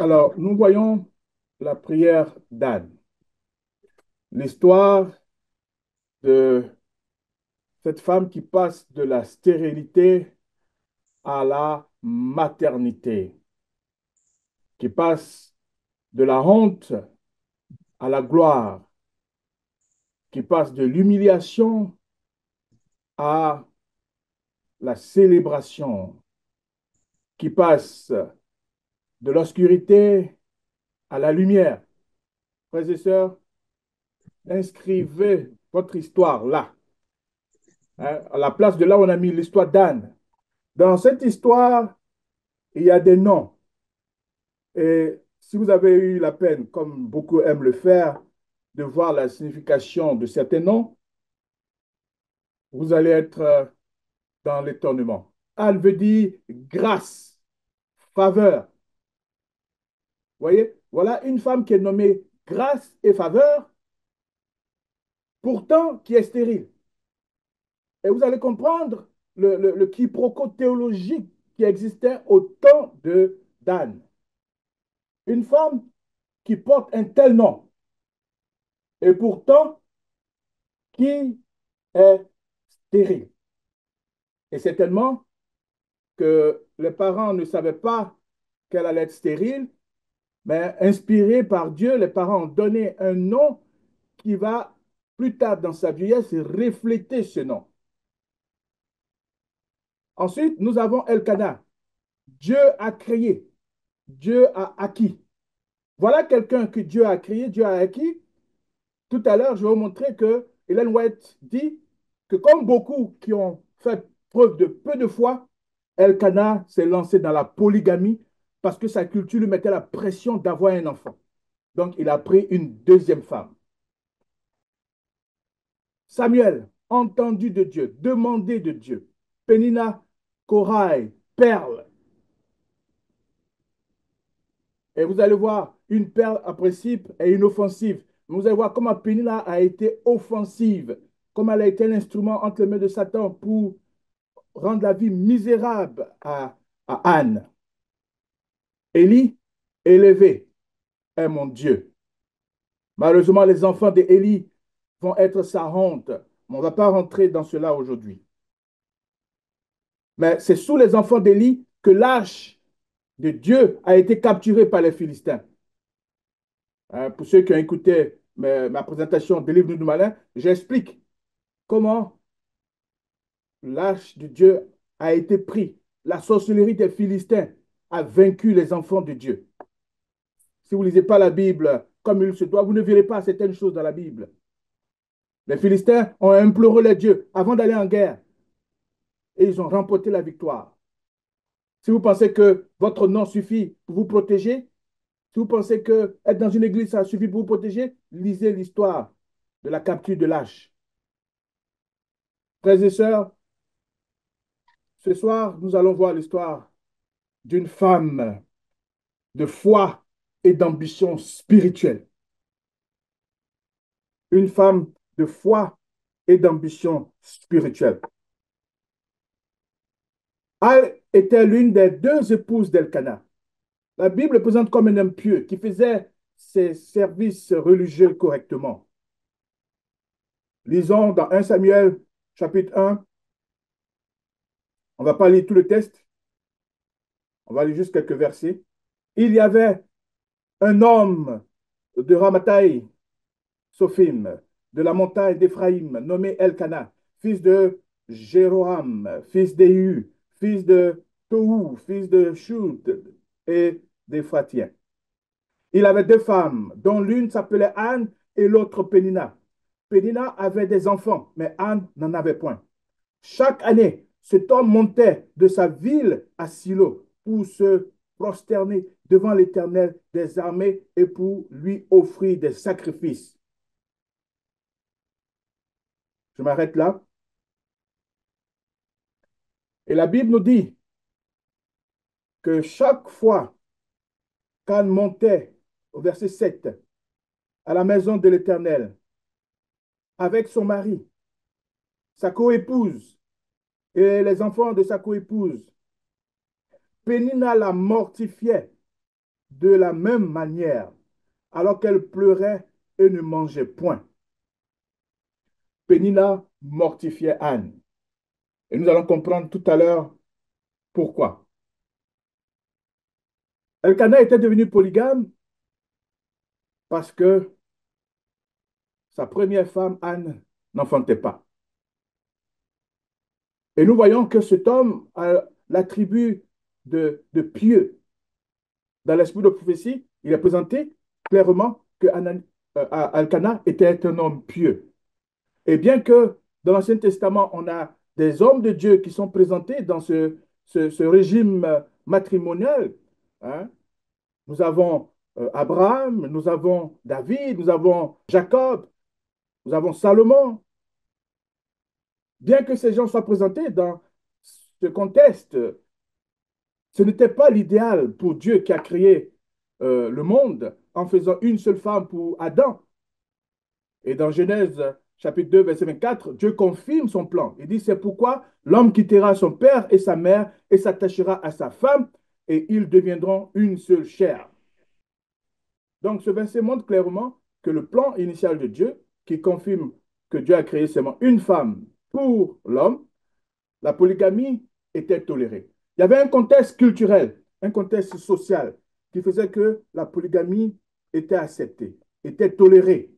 Alors, nous voyons la prière d'Anne, l'histoire de cette femme qui passe de la stérilité à la maternité, qui passe de la honte à la gloire, qui passe de l'humiliation à la célébration, qui passe de l'obscurité à la lumière. Frères et sœurs, inscrivez votre histoire là, hein, à la place de là où on a mis l'histoire d'Anne. Dans cette histoire, il y a des noms. Et si vous avez eu la peine, comme beaucoup aiment le faire, de voir la signification de certains noms, vous allez être dans l'étonnement. Anne veut dire grâce, faveur. Vous voyez, voilà une femme qui est nommée grâce et faveur, pourtant qui est stérile. Et vous allez comprendre le quiproquo théologique qui existait au temps de d'Anne. Une femme qui porte un tel nom et pourtant qui est stérile. Et certainement que les parents ne savaient pas qu'elle allait être stérile, mais inspirés par Dieu, les parents ont donné un nom qui va plus tard dans sa vieillesse refléter ce nom. Ensuite, nous avons Elkanah. Dieu a créé, Dieu a acquis. Voilà quelqu'un que Dieu a créé, Dieu a acquis. Tout à l'heure, je vais vous montrer que Ellen White dit que comme beaucoup qui ont fait preuve de peu de foi, Elkanah s'est lancé dans la polygamie parce que sa culture lui mettait la pression d'avoir un enfant. Donc, il a pris une deuxième femme. Samuel, entendu de Dieu, demandé de Dieu. Pénina, corail, perle. Et vous allez voir, une perle en principe est inoffensive. Vous allez voir comment Pénina a été offensive, comment elle a été l'instrument entre les mains de Satan pour rendre la vie misérable à Anne. Élie, élevé, est mon Dieu. Malheureusement, les enfants d'Élie vont être sa honte. Mais on ne va pas rentrer dans cela aujourd'hui. Mais c'est sous les enfants d'Élie que l'arche de Dieu a été capturée par les Philistins. Pour ceux qui ont écouté ma présentation des livres du malin, j'explique comment l'arche de Dieu a été prise. La sorcellerie des Philistins a vaincu les enfants de Dieu. Si vous ne lisez pas la Bible comme il se doit, vous ne verrez pas certaines choses dans la Bible. Les Philistins ont imploré les dieux avant d'aller en guerre et ils ont remporté la victoire. Si vous pensez que votre nom suffit pour vous protéger, si vous pensez que être dans une église, ça suffit pour vous protéger, lisez l'histoire de la capture de l'arche. Frères et sœurs, ce soir, nous allons voir l'histoire d'une femme de foi et d'ambition spirituelle. Une femme de foi et d'ambition spirituelle. Elle était l'une des deux épouses d'Elkanah. La Bible le présente comme un homme pieux qui faisait ses services religieux correctement. Lisons dans 1 Samuel chapitre 1. On ne va pas lire tout le texte. On va lire juste quelques versets. Il y avait un homme de Ramathaï, Sophim, de la montagne d'Éphraïm, nommé Elkanah, fils de Jéroham, fils d'Éhu, fils de Tohu, fils de Shut et d'Éphratien. Il avait deux femmes, dont l'une s'appelait Anne et l'autre Pénina. Pénina avait des enfants, mais Anne n'en avait point. Chaque année, cet homme montait de sa ville à Silo pour se prosterner devant l'Éternel des armées et pour lui offrir des sacrifices. Je m'arrête là. Et la Bible nous dit que chaque fois qu'Anne montait, au verset 7, à la maison de l'Éternel, avec son mari, sa coépouse et les enfants de sa coépouse, Pénina la mortifiait de la même manière, alors qu'elle pleurait et ne mangeait point. Pénina mortifiait Anne. Et nous allons comprendre tout à l'heure pourquoi. Elkanah était devenu polygame parce que sa première femme, Anne, n'enfantait pas. Et nous voyons que cet homme a l'attribut de pieux. Dans l'esprit de prophétie, il est présenté clairement que Elkanah était un homme pieux. Et bien que dans l'Ancien Testament, on a des hommes de Dieu qui sont présentés dans ce régime matrimonial, hein, nous avons Abraham, nous avons David, nous avons Jacob, nous avons Salomon. Bien que ces gens soient présentés dans ce contexte, ce n'était pas l'idéal pour Dieu qui a créé le monde en faisant une seule femme pour Adam. Et dans Genèse chapitre 2, verset 24, Dieu confirme son plan. Il dit, c'est pourquoi l'homme quittera son père et sa mère et s'attachera à sa femme et ils deviendront une seule chair. Donc ce verset montre clairement que le plan initial de Dieu, qui confirme que Dieu a créé seulement une femme pour l'homme, la polygamie était tolérée. Il y avait un contexte culturel, un contexte social qui faisait que la polygamie était acceptée, était tolérée.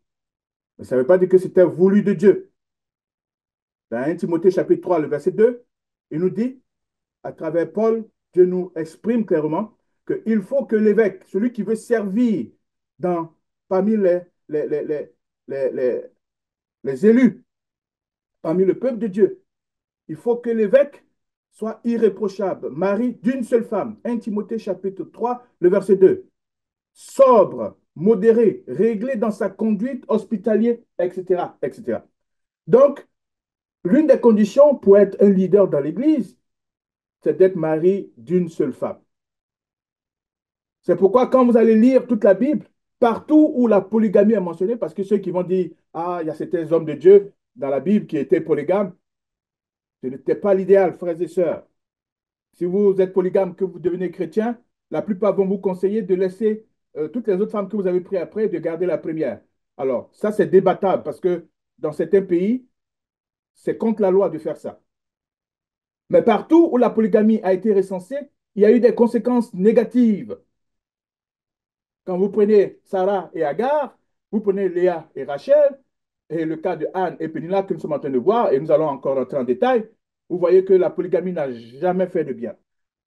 Mais ça ne veut pas dire que c'était voulu de Dieu. Dans 1 Timothée chapitre 3, le verset 2, il nous dit, à travers Paul, Dieu nous exprime clairement qu'il faut que l'évêque, celui qui veut servir dans, parmi les, les, les élus, parmi le peuple de Dieu, il faut que l'évêque soit irréprochable, mari d'une seule femme. 1 Timothée chapitre 3, le verset 2. Sobre, modéré, réglé dans sa conduite, hospitalier, etc., etc. Donc, l'une des conditions pour être un leader dans l'Église, c'est d'être mari d'une seule femme. C'est pourquoi quand vous allez lire toute la Bible, partout où la polygamie est mentionnée, parce que ceux qui vont dire, ah, il y a certains hommes de Dieu dans la Bible qui étaient polygames, ce n'était pas l'idéal, frères et sœurs. Si vous êtes polygame, que vous devenez chrétien, la plupart vont vous conseiller de laisser toutes les autres femmes que vous avez prises après, de garder la première. Alors, ça, c'est débattable parce que dans certains pays, c'est contre la loi de faire ça. Mais partout où la polygamie a été recensée, il y a eu des conséquences négatives. Quand vous prenez Sarah et Agar, vous prenez Léa et Rachel, et le cas de Anne et Pénina que nous sommes en train de voir, et nous allons encore rentrer en détail, vous voyez que la polygamie n'a jamais fait de bien.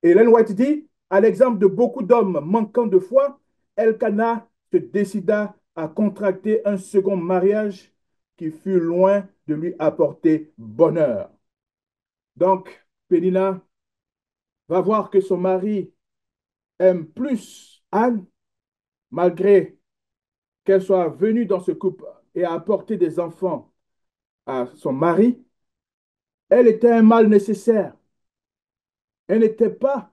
Et Ellen White dit, à l'exemple de beaucoup d'hommes manquant de foi, Elkanah se décida à contracter un second mariage qui fut loin de lui apporter bonheur. Donc, Pénina va voir que son mari aime plus Anne, malgré qu'elle soit venue dans ce couple et a apporté des enfants à son mari. Elle était un mal nécessaire. Elle n'était pas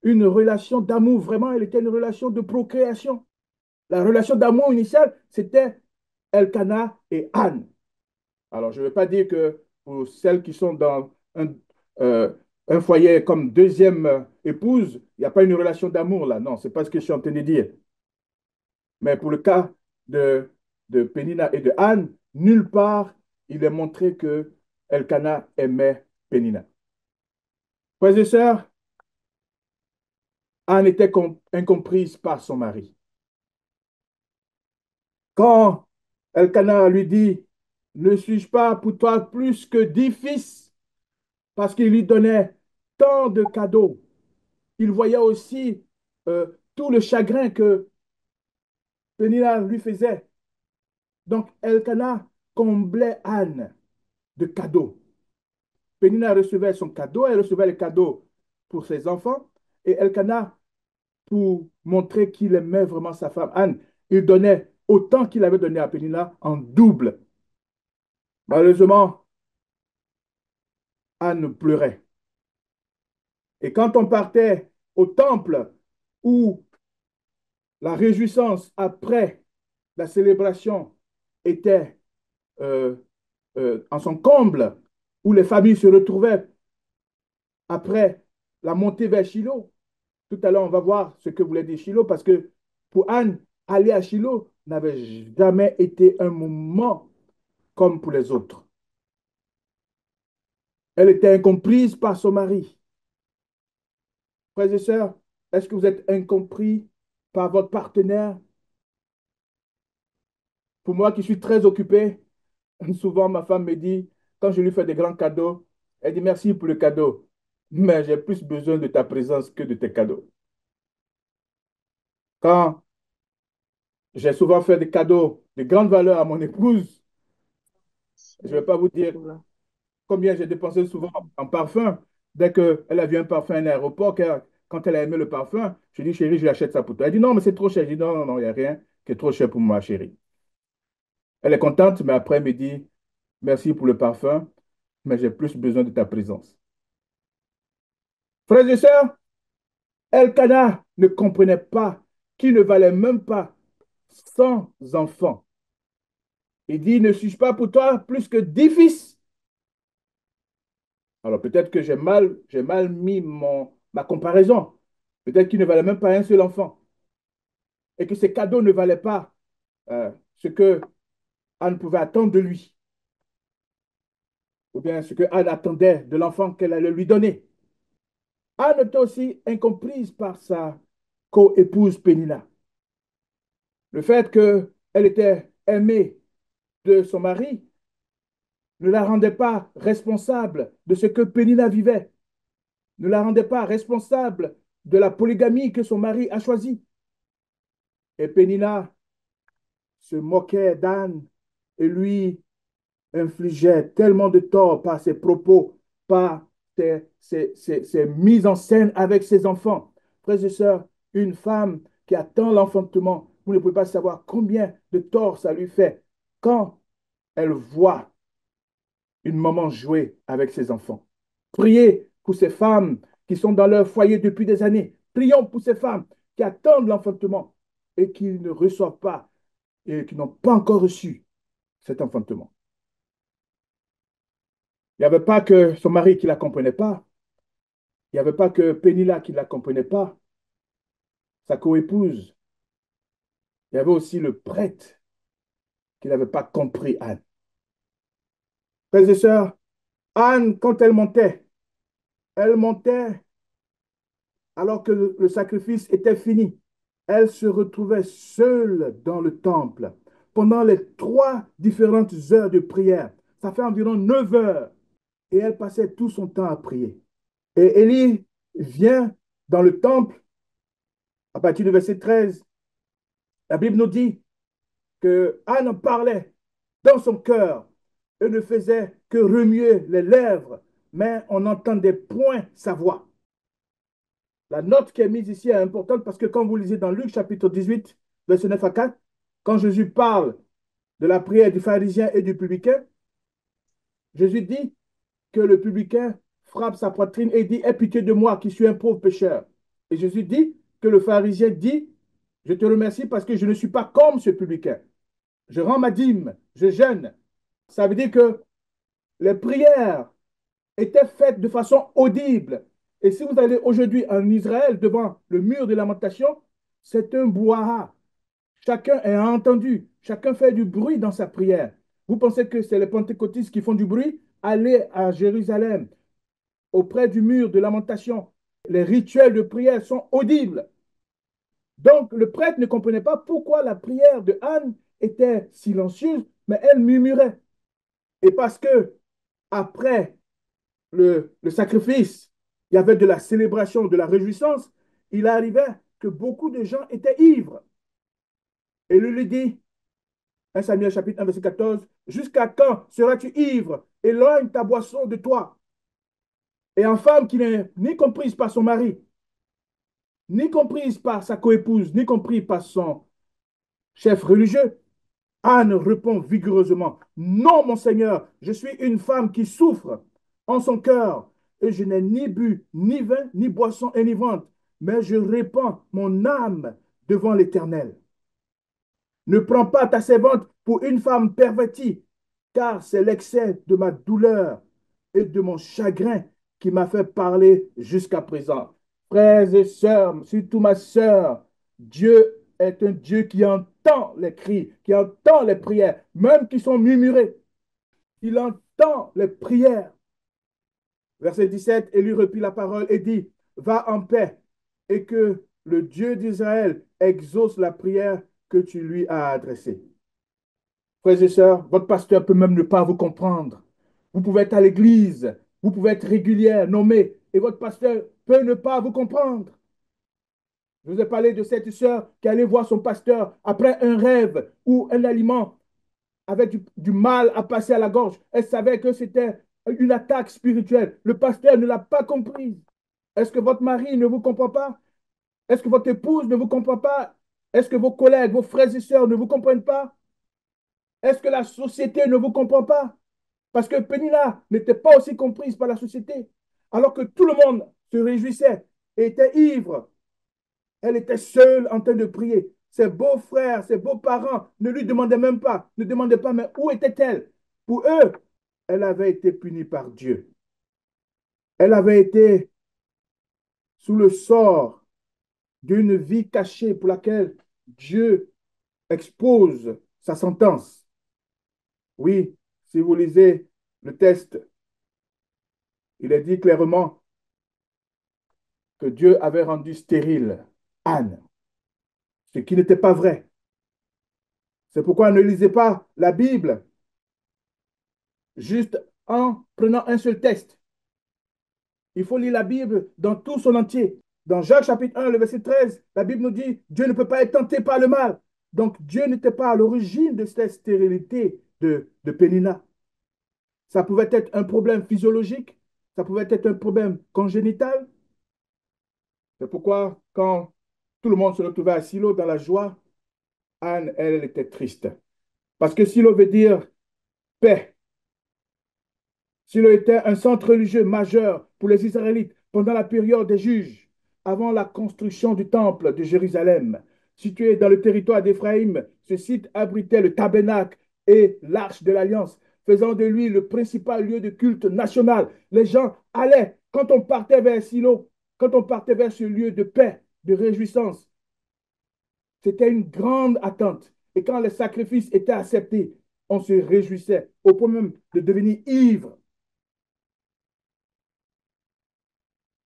une relation d'amour, vraiment, elle était une relation de procréation. La relation d'amour initiale, c'était Elkanah et Anne. Alors, je ne veux pas dire que pour celles qui sont dans euh, un foyer comme deuxième épouse, il n'y a pas une relation d'amour là. Non, ce n'est pas ce que je suis en train de dire. Mais pour le cas de Pénina et de Anne, nulle part il est montré que Elkanah aimait Pénina. Frères et sœurs, Anne était incomprise par son mari. Quand Elkanah lui dit, ne suis-je pas pour toi plus que 10 fils? Parce qu'il lui donnait tant de cadeaux. Il voyait aussi tout le chagrin que Pénina lui faisait. Donc Elkanah comblait Anne de cadeaux. Pénina recevait son cadeau, elle recevait les cadeaux pour ses enfants. Et Elkanah, pour montrer qu'il aimait vraiment sa femme Anne, il donnait autant qu'il avait donné à Pénina en double. Malheureusement, Anne pleurait. Et quand on partait au temple où la réjouissance après la célébration était en son comble, où les familles se retrouvaient après la montée vers Shiloh, Tout à l'heure, on va voir ce que voulait dire Shiloh, parce que pour Anne, aller à Shiloh n'avait jamais été un moment comme pour les autres. Elle était incomprise par son mari. Frères et sœurs, est-ce que vous êtes incompris par votre partenaire? Pour moi qui suis très occupé, souvent ma femme me dit, quand je lui fais des grands cadeaux, elle dit merci pour le cadeau, mais j'ai plus besoin de ta présence que de tes cadeaux. Quand j'ai souvent fait des cadeaux de grande valeur à mon épouse, je ne vais pas vous dire combien j'ai dépensé souvent en parfum. Dès qu'elle a vu un parfum à l'aéroport, quand elle a aimé le parfum, je dis, chérie, je lui achète ça pour toi. Elle dit, non, mais c'est trop cher. Je dis, non, non, non, il n'y a rien qui est trop cher pour moi, chérie. Elle est contente, mais après, elle me dit, merci pour le parfum, mais j'ai plus besoin de ta présence. Frères et sœurs, Elkanah ne comprenait pas qu'il ne valait même pas 100 enfants. Il dit, ne suis-je pas pour toi plus que 10 fils? Alors peut-être que j'ai mal mis ma comparaison. Peut-être qu'il ne valait même pas un seul enfant et que ses cadeaux ne valaient pas ce que Anne pouvait attendre de lui, ou bien ce que Anne attendait de l'enfant qu'elle allait lui donner. Anne était aussi incomprise par sa co-épouse Pénina. Le fait qu'elle était aimée de son mari ne la rendait pas responsable de ce que Pénina vivait, ne la rendait pas responsable de la polygamie que son mari a choisie. Et Pénina se moquait d'Anne et lui infligeait tellement de tort par ses propos, par ses mises en scène avec ses enfants. Frères et sœurs, une femme qui attend l'enfantement, vous ne pouvez pas savoir combien de tort ça lui fait quand elle voit une maman jouer avec ses enfants. Priez pour ces femmes qui sont dans leur foyer depuis des années. Prions pour ces femmes qui attendent l'enfantement et qui ne reçoivent pas et qui n'ont pas encore reçu cet enfantement. Il n'y avait pas que son mari qui ne la comprenait pas. Il n'y avait pas que Pénila qui ne la comprenait pas, sa coépouse. Il y avait aussi le prêtre qui n'avait pas compris Anne. Frères et sœurs, Anne, quand elle montait alors que le sacrifice était fini. Elle se retrouvait seule dans le temple pendant les 3 différentes heures de prière. Ça fait environ 9 heures. Et elle passait tout son temps à prier. Et Élie vient dans le temple à partir du verset 13. La Bible nous dit que Anne parlait dans son cœur et ne faisait que remuer les lèvres, mais on n'entendait point sa voix. La note qui est mise ici est importante parce que quand vous lisez dans Luc chapitre 18, verset 9 à 4, quand Jésus parle de la prière du pharisien et du publicain, Jésus dit que le publicain frappe sa poitrine et dit, aie pitié de moi qui suis un pauvre pécheur. Et Jésus dit que le pharisien dit, je te remercie parce que je ne suis pas comme ce publicain. Je rends ma dîme, je jeûne. Ça veut dire que les prières étaient faites de façon audible. Et si vous allez aujourd'hui en Israël devant le mur de lamentation, c'est un brouhaha. Chacun est entendu, chacun fait du bruit dans sa prière. Vous pensez que c'est les pentecôtistes qui font du bruit? Allez à Jérusalem, auprès du mur de lamentation. Les rituels de prière sont audibles. Donc le prêtre ne comprenait pas pourquoi la prière de Anne était silencieuse, mais elle murmurait. Et parce que après le sacrifice, il y avait de la célébration, de la réjouissance, il arrivait que beaucoup de gens étaient ivres. Et il lui dit, 1 Samuel chapitre 1, verset 14, jusqu'à quand seras-tu ivre? Éloigne ta boisson de toi. Et en femme qui n'est ni comprise par son mari, ni comprise par sa coépouse, ni comprise par son chef religieux, Anne répond vigoureusement, non, mon Seigneur, je suis une femme qui souffre en son cœur, et je n'ai ni bu, ni vin, ni boisson enivrante, mais je répands mon âme devant l'Éternel. Ne prends pas ta servante pour une femme pervertie, car c'est l'excès de ma douleur et de mon chagrin qui m'a fait parler jusqu'à présent. Frères et sœurs, surtout ma sœur, Dieu est un Dieu qui entend les cris, qui entend les prières, même qui sont murmurées. Il entend les prières. Verset 17, Élie reprit la parole et dit, va en paix et que le Dieu d'Israël exauce la prière que tu lui as adressée. Frères et sœurs, votre pasteur peut même ne pas vous comprendre. Vous pouvez être à l'église, vous pouvez être régulière, nommé, et votre pasteur peut ne pas vous comprendre. Je vous ai parlé de cette sœur qui allait voir son pasteur après un rêve ou un aliment avait du mal à passer à la gorge. Elle savait que c'était une attaque spirituelle. Le pasteur ne l'a pas comprise. Est-ce que votre mari ne vous comprend pas? Est-ce que votre épouse ne vous comprend pas? Est-ce que vos collègues, vos frères et sœurs ne vous comprennent pas? Est-ce que la société ne vous comprend pas? Parce que Pénina n'était pas aussi comprise par la société, alors que tout le monde se réjouissait et était ivre. Elle était seule en train de prier. Ses beaux-frères, ses beaux-parents ne lui demandaient même pas, ne demandaient pas, mais où était-elle? Pour eux, elle avait été punie par Dieu. Elle avait été sous le sort d'une vie cachée pour laquelle Dieu expose sa sentence. Oui, si vous lisez le texte, il est dit clairement que Dieu avait rendu stérile Anne, ce qui n'était pas vrai. C'est pourquoi ne lisez pas la Bible juste en prenant un seul texte. Il faut lire la Bible dans tout son entier. Dans Jacques chapitre 1, le verset 13, la Bible nous dit, Dieu ne peut pas être tenté par le mal. Donc Dieu n'était pas à l'origine de cette stérilité de Pénina. Ça pouvait être un problème physiologique, ça pouvait être un problème congénital. C'est pourquoi quand tout le monde se retrouvait à Silo dans la joie, Anne, elle était triste. Parce que Silo veut dire paix. Silo était un centre religieux majeur pour les Israélites pendant la période des juges, avant la construction du temple de Jérusalem. Situé dans le territoire d'Éphraïm, ce site abritait le tabernacle et l'arche de l'Alliance, faisant de lui le principal lieu de culte national. Les gens allaient, quand on partait vers Silo, quand on partait vers ce lieu de paix, de réjouissance, c'était une grande attente. Et quand les sacrifices étaient acceptés, on se réjouissait au point même de devenir ivre.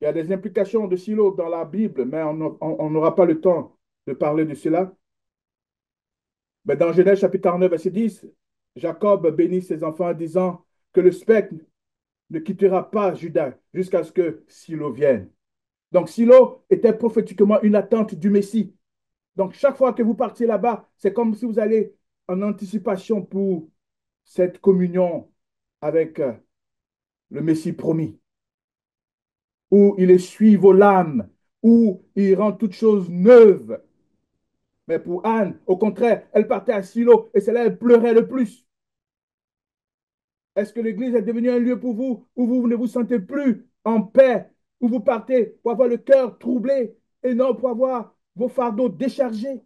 Il y a des implications de Silo dans la Bible, mais on n'aura pas le temps de parler de cela. Mais dans Genèse chapitre 49, verset 10, Jacob bénit ses enfants en disant que le spectre ne quittera pas Juda jusqu'à ce que Silo vienne. Donc Silo était prophétiquement une attente du Messie. Donc chaque fois que vous partiez là-bas, c'est comme si vous allez en anticipation pour cette communion avec le Messie promis, où il essuie vos larmes, où il rend toutes choses neuves. Mais pour Anne, au contraire, elle partait à Silo et c'est là qu'elle pleurait le plus. Est-ce que l'église est devenue un lieu pour vous où vous ne vous sentez plus en paix, où vous partez pour avoir le cœur troublé et non pour avoir vos fardeaux déchargés?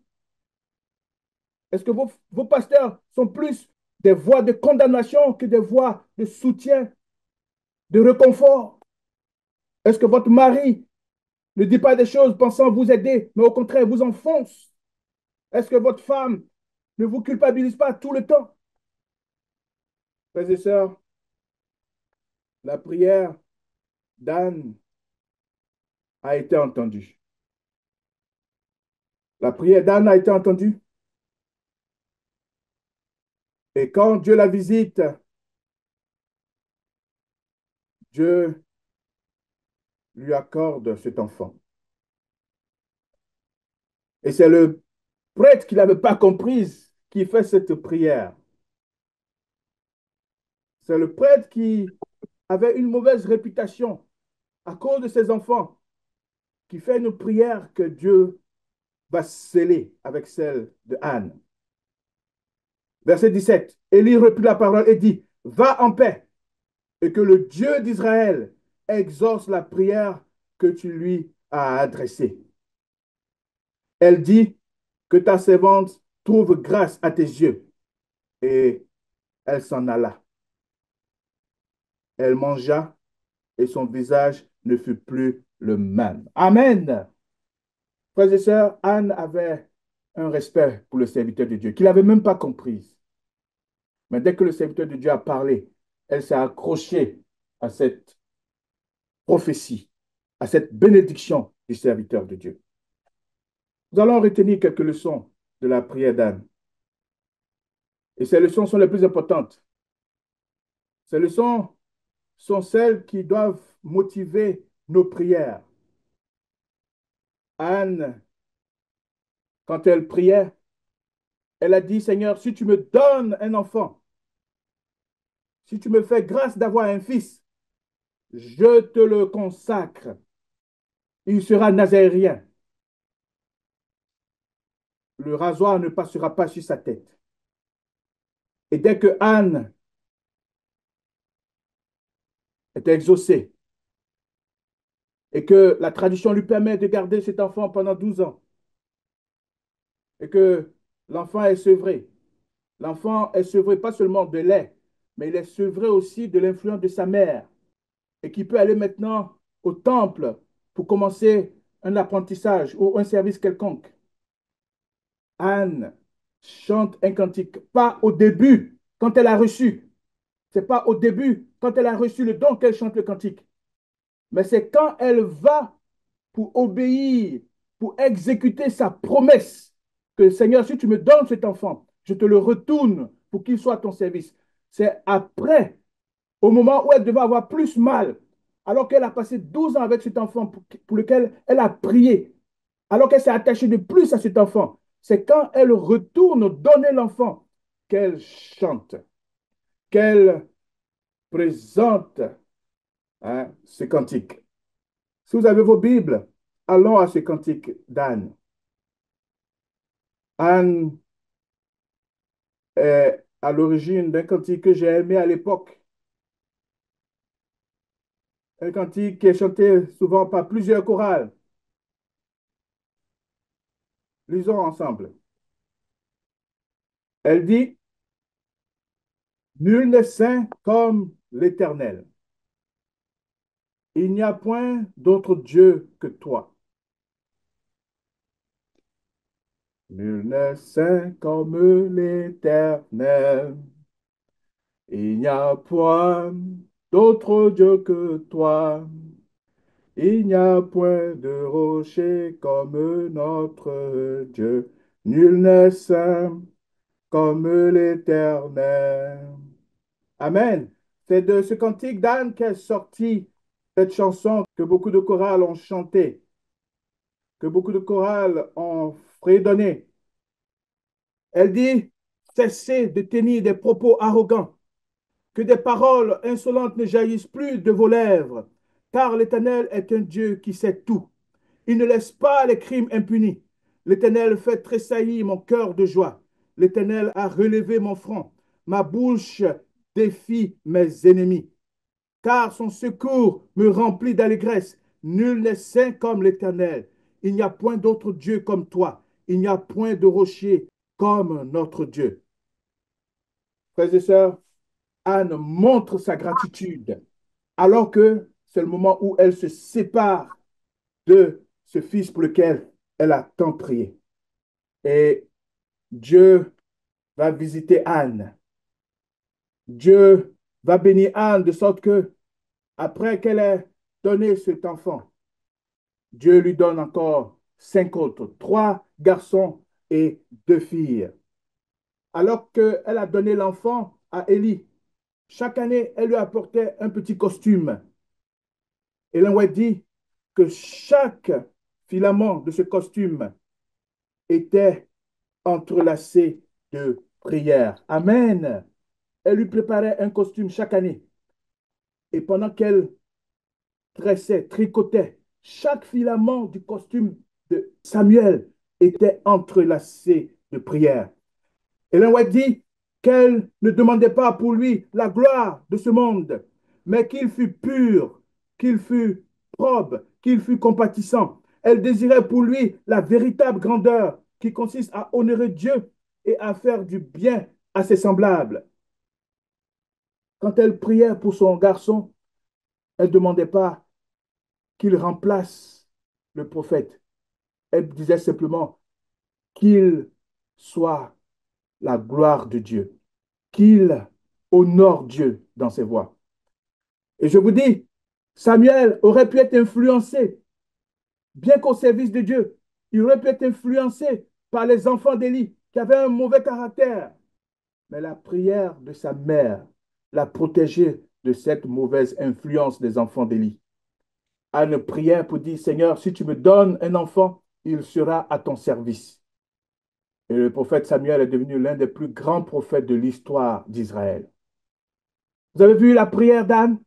Est-ce que vos pasteurs sont plus des voix de condamnation que des voix de soutien, de réconfort? Est-ce que votre mari ne dit pas des choses pensant vous aider, mais au contraire vous enfonce? Est-ce que votre femme ne vous culpabilise pas tout le temps? Frères et sœurs, la prière d'Anne a été entendue. La prière d'Anne a été entendue. Et quand Dieu la visite, Dieu lui accorde cet enfant. Et c'est le prêtre qui n'avait pas comprise qui fait cette prière. C'est le prêtre qui avait une mauvaise réputation à cause de ses enfants, qui fait une prière que Dieu va sceller avec celle de Anne. Verset 17. Élie reprit la parole et dit, va en paix et que le Dieu d'Israël exauce la prière que tu lui as adressée. Elle dit, que ta servante trouve grâce à tes yeux. Et elle s'en alla. Elle mangea et son visage ne fut plus le même. Amen. Frères et sœurs, Anne avait un respect pour le serviteur de Dieu, qu'il n'avait même pas compris. Mais dès que le serviteur de Dieu a parlé, elle s'est accrochée à cette prophétie, à cette bénédiction du serviteur de Dieu. Nous allons retenir quelques leçons de la prière d'Anne. Et ces leçons sont les plus importantes. Ces leçons sont celles qui doivent motiver nos prières. Anne, quand elle priait, elle a dit, Seigneur, si tu me donnes un enfant, si tu me fais grâce d'avoir un fils, je te le consacre. Il sera nazérien. Le rasoir ne passera pas sur sa tête. Et dès que Anne est exaucée et que la tradition lui permet de garder cet enfant pendant 12 ans et que l'enfant est sevré, l'enfant est sevré pas seulement de lait, mais il est sevré aussi de l'influence de sa mère et qui peut aller maintenant au temple pour commencer un apprentissage ou un service quelconque. Anne chante un cantique, pas au début, quand elle a reçu. C'est pas au début, quand elle a reçu le don, qu'elle chante le cantique. Mais c'est quand elle va pour obéir, pour exécuter sa promesse, que Seigneur, si tu me donnes cet enfant, je te le retourne pour qu'il soit à ton service. C'est après, au moment où elle devait avoir plus mal, alors qu'elle a passé 12 ans avec cet enfant pour lequel elle a prié, alors qu'elle s'est attachée de plus à cet enfant, c'est quand elle retourne donner l'enfant qu'elle chante, qu'elle présente, hein, ce cantique. Si vous avez vos Bibles, allons à ce cantique d'Anne. Anne est à l'origine d'un cantique que j'ai aimé à l'époque. Un cantique qui est chanté souvent par plusieurs chorales. Lisons ensemble. Elle dit, nul n'est saint comme l'Éternel. Il n'y a point d'autre Dieu que toi. Nul n'est saint comme l'Éternel. Il n'y a point d'autre Dieu que toi. Il n'y a point de rocher comme notre Dieu. Nul n'est saint comme l'Éternel. Amen. C'est de ce cantique d'Anne qu'est sortie cette chanson que beaucoup de chorales ont chantée, que beaucoup de chorales ont fredonné. Elle dit, cessez de tenir des propos arrogants, que des paroles insolentes ne jaillissent plus de vos lèvres, car l'Éternel est un Dieu qui sait tout. Il ne laisse pas les crimes impunis. L'Éternel fait tressaillir mon cœur de joie. L'Éternel a relevé mon front. Ma bouche défie mes ennemis, car son secours me remplit d'allégresse. Nul n'est saint comme l'Éternel. Il n'y a point d'autre Dieu comme toi. Il n'y a point de rocher comme notre Dieu. Frères et sœurs, Anne montre sa gratitude alors que c'est le moment où elle se sépare de ce fils pour lequel elle a tant prié. Et Dieu va visiter Anne. Dieu va bénir Anne de sorte que après qu'elle ait donné cet enfant, Dieu lui donne encore 5 autres, 3 garçons et 2 filles. Alors qu'elle a donné l'enfant à Élie, chaque année, elle lui apportait un petit costume. Et l'on dit que chaque filament de ce costume était entrelacé de prières. Amen. Elle lui préparait un costume chaque année. Et pendant qu'elle tressait, tricotait, chaque filament du costume de Samuel était entrelacé de prières. Ellen White dit qu'elle ne demandait pas pour lui la gloire de ce monde, mais qu'il fût pur, qu'il fût probe, qu'il fût compatissant. Elle désirait pour lui la véritable grandeur qui consiste à honorer Dieu et à faire du bien à ses semblables. Quand elle priait pour son garçon, Elle ne demandait pas qu'il remplace le prophète. Elle disait simplement qu'il soit la gloire de Dieu, qu'il honore Dieu dans ses voies. Et je vous dis, Samuel aurait pu être influencé, bien qu'au service de Dieu, il aurait pu être influencé par les enfants d'Élie qui avaient un mauvais caractère. Mais la prière de sa mère l'a protégé de cette mauvaise influence des enfants d'Élie. Anne priait pour dire, Seigneur, si tu me donnes un enfant, il sera à ton service. Et le prophète Samuel est devenu l'un des plus grands prophètes de l'histoire d'Israël. Vous avez vu la prière d'Anne?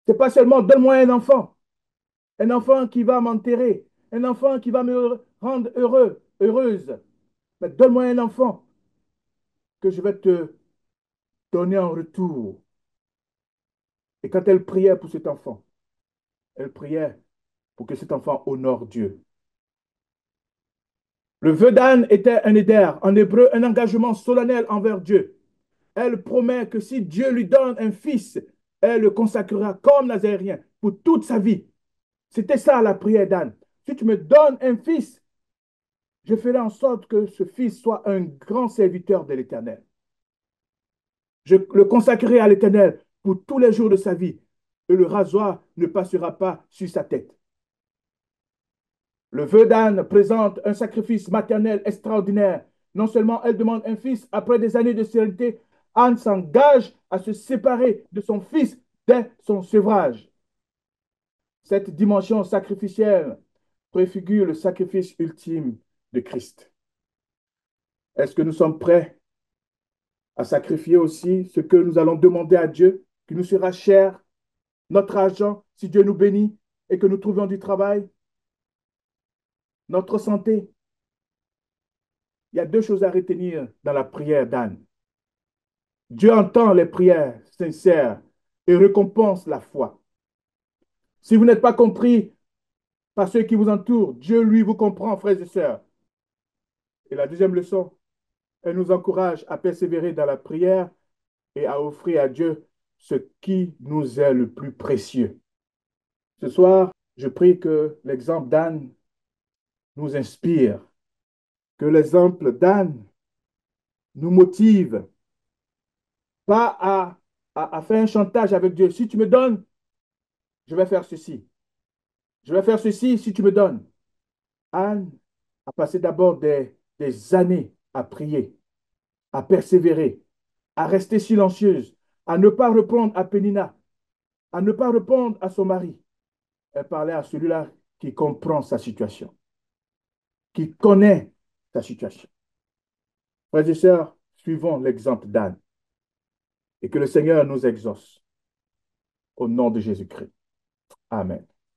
C'est pas seulement donne-moi un enfant qui va m'enterrer, un enfant qui va me rendre heureux, heureuse. Mais donne-moi un enfant que je vais te donner en retour. Et quand elle priait pour cet enfant, elle priait pour que cet enfant honore Dieu. Le vœu d'Anne était un éder, en hébreu, un engagement solennel envers Dieu. Elle promet que si Dieu lui donne un fils, elle le consacrera comme nazérien pour toute sa vie. C'était ça la prière d'Anne. Si tu me donnes un fils, je ferai en sorte que ce fils soit un grand serviteur de l'Éternel. Je le consacrerai à l'Éternel pour tous les jours de sa vie, et le rasoir ne passera pas sur sa tête. Le vœu d'Anne présente un sacrifice maternel extraordinaire. Non seulement elle demande un fils, après des années de stérilité, Anne s'engage à se séparer de son fils dès son sevrage. Cette dimension sacrificielle préfigure le sacrifice ultime de Christ. Est-ce que nous sommes prêts à sacrifier aussi ce que nous allons demander à Dieu, qui nous sera cher, notre argent, si Dieu nous bénit et que nous trouvions du travail, notre santé? Il y a deux choses à retenir dans la prière d'Anne. Dieu entend les prières sincères et récompense la foi. Si vous n'êtes pas compris par ceux qui vous entourent, Dieu, lui, vous comprend, frères et sœurs. Et la deuxième leçon, elle nous encourage à persévérer dans la prière et à offrir à Dieu ce qui nous est le plus précieux. Ce soir, je prie que l'exemple d'Anne nous inspire, que l'exemple d'Anne nous motive, pas à faire un chantage avec Dieu. Si tu me donnes, je vais faire ceci. Je vais faire ceci si tu me donnes. Anne a passé d'abord des années à prier, à persévérer, à rester silencieuse, à ne pas répondre à Pénina, à ne pas répondre à son mari. Elle parlait à celui-là qui comprend sa situation, qui connaît sa situation. Frères et sœurs, suivons l'exemple d'Anne et que le Seigneur nous exauce au nom de Jésus-Christ. Amen.